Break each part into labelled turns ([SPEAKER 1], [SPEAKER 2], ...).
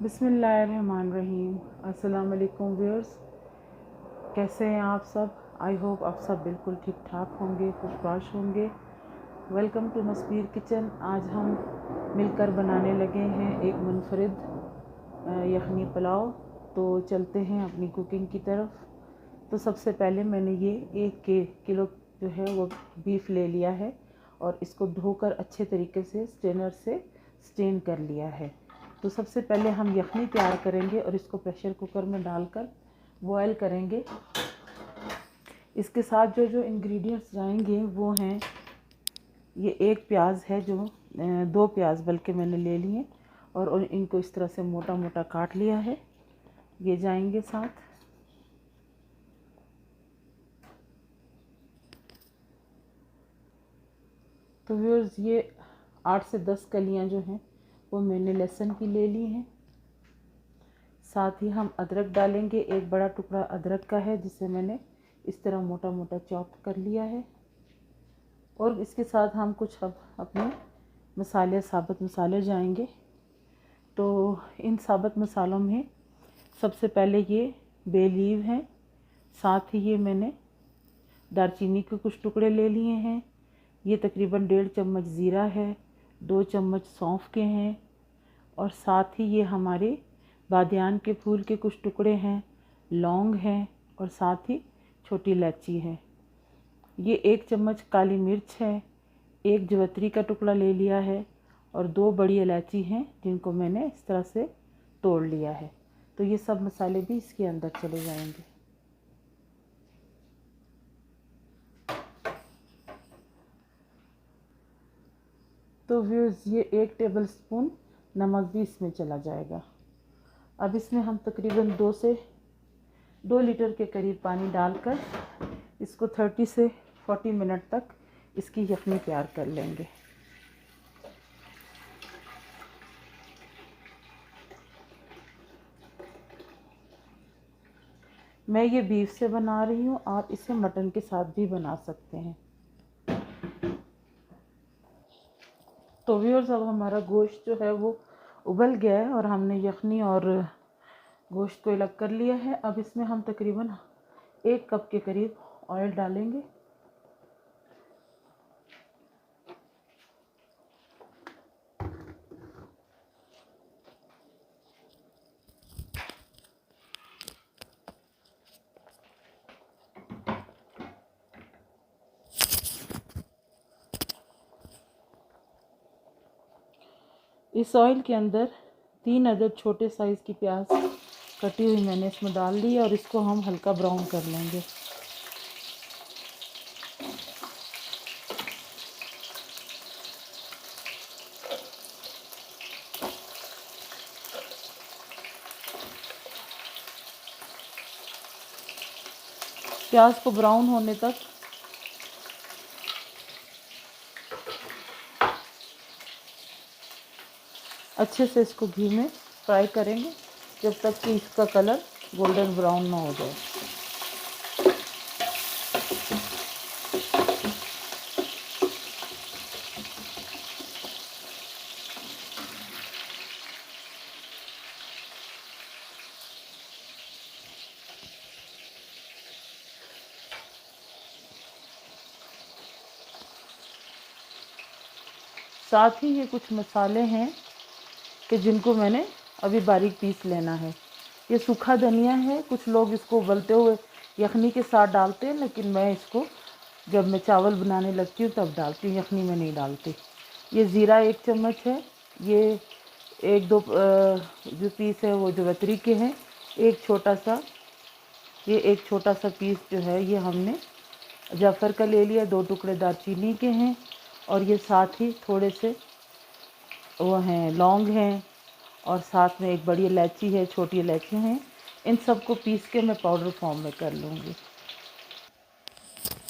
[SPEAKER 1] बिस्मिल्लाहिर्रहमानिर्रहीम। अस्सलाम वालेकुम व्यूअर्स, कैसे हैं आप सब। आई होप आप सब बिल्कुल ठीक ठाक होंगे, खुशबाश होंगे। Welcome to Masbir kitchen. आज हम मिलकर बनाने लगे हैं एक मुनफरिद यखनी पुलाव। तो चलते हैं अपनी कुकिंग की तरफ। तो सबसे पहले मैंने ये 1 किलो जो है वो बीफ ले लिया है और इसको धोकर अच्छे तरीके से स्ट्रेनर से स्टेन कर लिया है। तो सबसे पहले हम यखनी तैयार करेंगे और इसको प्रेशर कुकर में डालकर बॉयल करेंगे। इसके साथ जो जो इंग्रेडिएंट्स जाएंगे वो हैं, ये 1 प्याज है, जो 2 प्याज बल्कि मैंने ले लिए और इनको इस तरह से मोटा मोटा काट लिया है। ये जाएंगे साथ। तो व्यूअर्स, ये 8 से 10 कलियां जो हैं वो मैंने लहसुन की ले ली हैं। साथ ही हम अदरक डालेंगे। 1 बड़ा टुकड़ा अदरक का है जिसे मैंने इस तरह मोटा मोटा चॉप कर लिया है। और इसके साथ हम कुछ अब अपने मसाले, साबुत मसाले जाएंगे। तो इन साबुत मसालों में सबसे पहले ये बे लीव हैं। साथ ही ये मैंने दालचीनी के कुछ टुकड़े ले लिए हैं। ये तकरीबन 1.5 चम्मच ज़ीरा है, 2 चम्मच सौंफ के हैं और साथ ही ये हमारे बादियान के फूल के कुछ टुकड़े हैं, लौंग हैं और साथ ही छोटी इलायची है। ये 1 चम्मच काली मिर्च है, 1 जवैत्री का टुकड़ा ले लिया है और 2 बड़ी इलायची हैं जिनको मैंने इस तरह से तोड़ लिया है। तो ये सब मसाले भी इसके अंदर चले जाएंगे। तो व्यूअर्स, ये 1 टेबल स्पून नमक भी इसमें चला जाएगा। अब इसमें हम तकरीबन 2 लीटर के करीब पानी डालकर इसको 30 से 40 मिनट तक इसकी यखनी तैयार कर लेंगे। मैं ये बीफ से बना रही हूँ, आप इसे मटन के साथ भी बना सकते हैं। तो व्यूअर्स, अब हमारा गोश्त जो है वो उबल गया है और हमने यखनी और गोश्त को अलग कर लिया है। अब इसमें हम तकरीबन 1 कप के करीब ऑयल डालेंगे। इस ऑयल के अंदर 3 अदद छोटे साइज़ की प्याज कटी हुई मैंने इसमें डाल दी और इसको हम हल्का ब्राउन कर लेंगे। प्याज को ब्राउन होने तक अच्छे से इसको घी में फ्राई करेंगे जब तक कि इसका कलर गोल्डन ब्राउन ना हो जाए। साथ ही ये कुछ मसाले हैं कि जिनको मैंने अभी बारीक पीस लेना है। ये सूखा धनिया है। कुछ लोग इसको उबलते हुए यखनी के साथ डालते हैं, लेकिन मैं इसको जब मैं चावल बनाने लगती हूँ तब डालती हूँ, यखनी में नहीं डालती। ये ज़ीरा 1 चम्मच है। ये 1-2 जो पीस है वो जवैत्री के हैं। ये एक छोटा सा पीस जो है ये हमने जाफ़र का ले लिया। 2 टुकड़े दालचीनी के हैं और ये साथ ही थोड़े से वो हैं, लौंग हैं और साथ में 1 बड़ी इलायची है, छोटी इलायची हैं। इन सब को पीस के मैं पाउडर फॉर्म में कर लूँगी।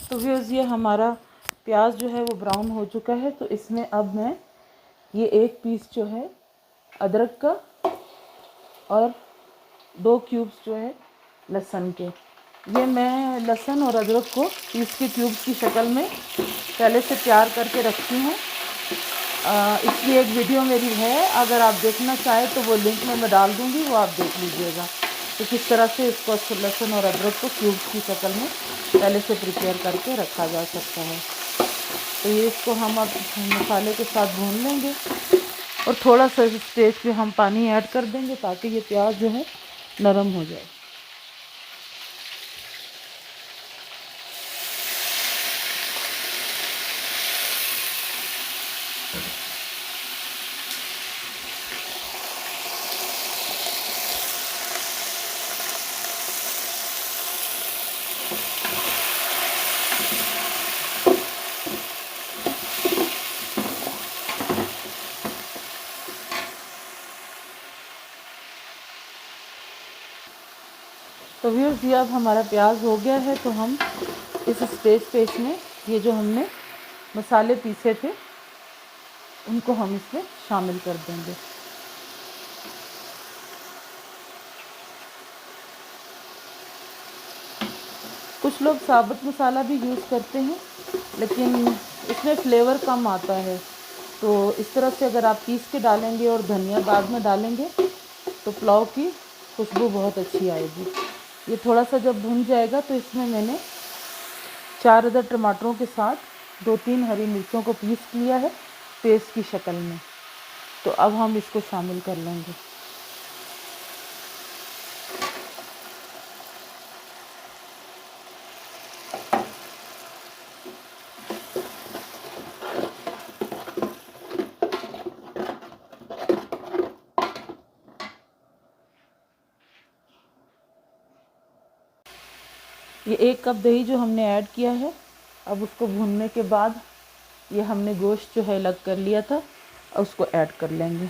[SPEAKER 1] तो व्यूअर्स, ये हमारा प्याज जो है वो ब्राउन हो चुका है। तो इसमें अब मैं ये 1 पीस जो है अदरक का और 2 क्यूब्स जो है लहसुन के, ये मैं लहसुन और अदरक को पीस के क्यूब्स की शक्ल में पहले से तैयार करके रखती हूँ। इसकी एक वीडियो मेरी है, अगर आप देखना चाहें तो वो लिंक में मैं डाल दूँगी, वो आप देख लीजिएगा। तो किस तरह से इसको लहसुन और अदरक को क्यूब्स की शक्ल में पहले से प्रिपेयर करके रखा जा सकता है। तो ये इसको हम अब मसाले के साथ भून लेंगे और थोड़ा सा इस स्टेज पे हम पानी ऐड कर देंगे ताकि ये प्याज जो है नरम हो जाए। तो व्यूअर्स ये अब हमारा प्याज हो गया है, तो हम इस स्टेज पे इसमें ये जो हमने मसाले पीसे थे उनको हम इसमें शामिल कर देंगे। कुछ लोग साबुत मसाला भी यूज़ करते हैं, लेकिन इसमें फ्लेवर कम आता है। तो इस तरह से अगर आप पीस के डालेंगे और धनिया बाद में डालेंगे तो पुलाव की खुशबू बहुत अच्छी आएगी। ये थोड़ा सा जब भुन जाएगा तो इसमें मैंने 4 अदर टमाटरों के साथ 2-3 हरी मिर्चों को पीस लिया है पेस्ट की शक्ल में। तो अब हम इसको शामिल कर लेंगे। ये 1 कप दही जो हमने ऐड किया है, अब उसको भूनने के बाद ये हमने गोश्त जो है अलग कर लिया था और उसको ऐड कर लेंगे।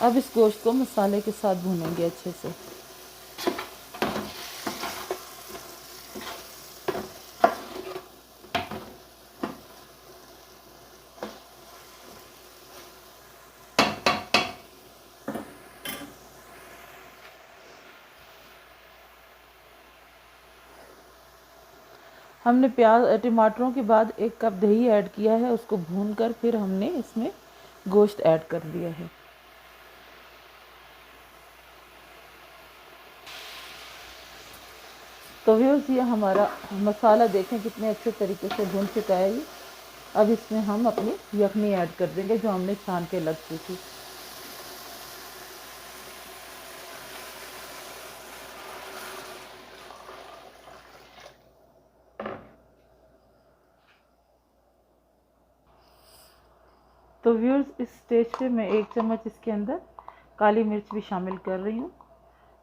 [SPEAKER 1] अब इस गोश्त को मसाले के साथ भूनेंगे अच्छे से। हमने टमाटरों के बाद 1 कप दही ऐड किया है, उसको भूनकर फिर हमने इसमें गोश्त ऐड कर दिया है। तो व्यूअर्स ये हमारा मसाला देखें कितने अच्छे तरीके से भून चुका है ये। अब इसमें हम अपनी यखनी ऐड कर देंगे जो हमने छान के रख दी थी। तो व्यूअर्स इस स्टेज पे मैं 1 चम्मच इसके अंदर काली मिर्च भी शामिल कर रही हूँ।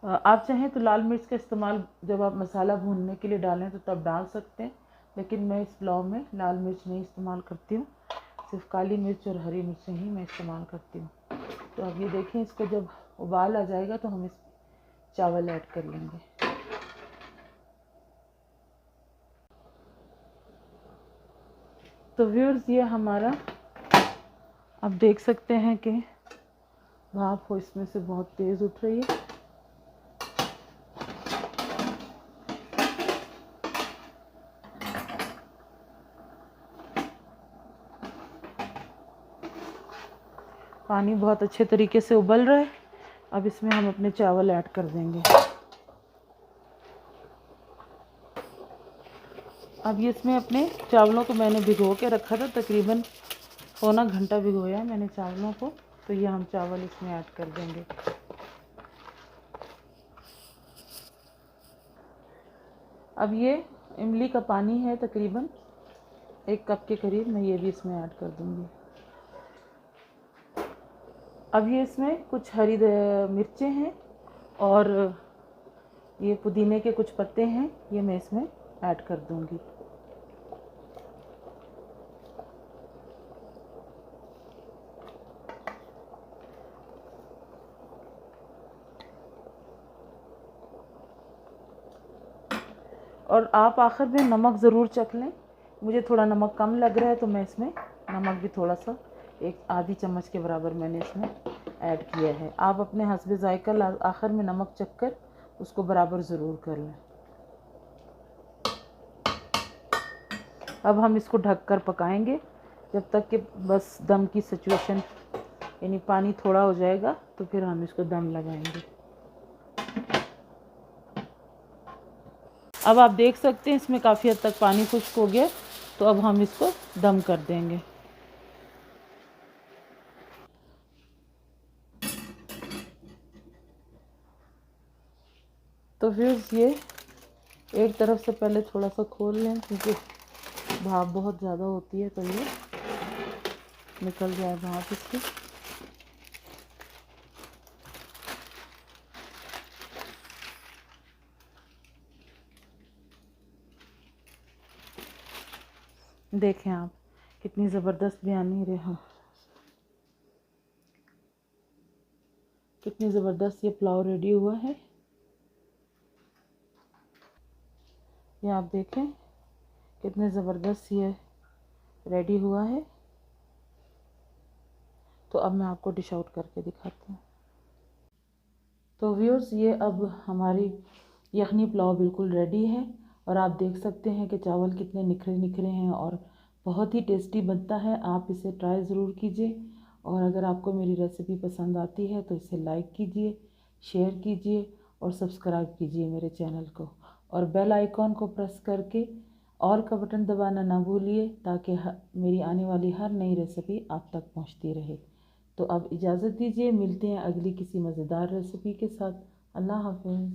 [SPEAKER 1] आप चाहें तो लाल मिर्च का इस्तेमाल जब आप मसाला भूनने के लिए डालें तो तब डाल सकते हैं, लेकिन मैं इस पुलाव में लाल मिर्च नहीं इस्तेमाल करती हूँ, सिर्फ काली मिर्च और हरी मिर्च ही मैं इस्तेमाल करती हूँ। तो अब ये देखें, इसको जब उबाल आ जाएगा तो हम इस चावल ऐड कर लेंगे। तो व्यूअर्स ये हमारा, आप देख सकते हैं कि भाप हो इसमें से बहुत तेज़ उठ रही है। पानी बहुत अच्छे तरीके से उबल रहा है। अब इसमें हम अपने चावल ऐड कर देंगे। अब ये इसमें अपने चावलों को मैंने भिगो के रखा था, तकरीबन पौना घंटा भिगोया है मैंने चावलों को। तो ये हम चावल इसमें ऐड कर देंगे। अब ये इमली का पानी है, तकरीबन 1 कप के करीब, मैं ये भी इसमें ऐड कर दूंगी। अब ये इसमें कुछ हरी मिर्चें हैं और ये पुदीने के कुछ पत्ते हैं, ये मैं इसमें ऐड कर दूंगी। और आप आखिर में नमक ज़रूर चख लें। मुझे थोड़ा नमक कम लग रहा है तो मैं इसमें नमक भी थोड़ा सा, 1 आधी चम्मच के बराबर मैंने इसमें ऐड किया है। आप अपने हस्बे ज़ायका आखिर में नमक चख कर उसको बराबर ज़रूर कर लें। अब हम इसको ढककर पकाएंगे जब तक कि बस दम की सिचुएशन, यानी पानी थोड़ा हो जाएगा तो फिर हम इसको दम लगाएंगे। अब आप देख सकते हैं इसमें काफ़ी हद तक पानी खुश्क हो गया, तो अब हम इसको दम कर देंगे। तो फिर ये एक तरफ से पहले थोड़ा सा खोल लें, क्योंकि भाप बहुत ज़्यादा होती है तो ये निकल जाए भाप इसकी। देखें आप कितनी ज़बरदस्त बिरयानी रहा, कितनी ज़बरदस्त ये पुलाव रेडी हुआ है। ये आप देखें कितने ज़बरदस्त ये रेडी हुआ है। तो अब मैं आपको डिश आउट करके दिखाती हूँ। तो व्यूअर्स, ये अब हमारी यखनी पुलाव बिल्कुल रेडी है और आप देख सकते हैं कि चावल कितने निखरे निखरे हैं और बहुत ही टेस्टी बनता है। आप इसे ट्राई ज़रूर कीजिए और अगर आपको मेरी रेसिपी पसंद आती है तो इसे लाइक कीजिए, शेयर कीजिए और सब्सक्राइब कीजिए मेरे चैनल को, और बेल आइकॉन को प्रेस करके ऑल का बटन दबाना ना भूलिए, ताकि मेरी आने वाली हर नई रेसिपी आप तक पहुंचती रहे। तो अब इजाज़त दीजिए, मिलते हैं अगली किसी मज़ेदार रेसिपी के साथ। अल्लाह हाफ़िज़।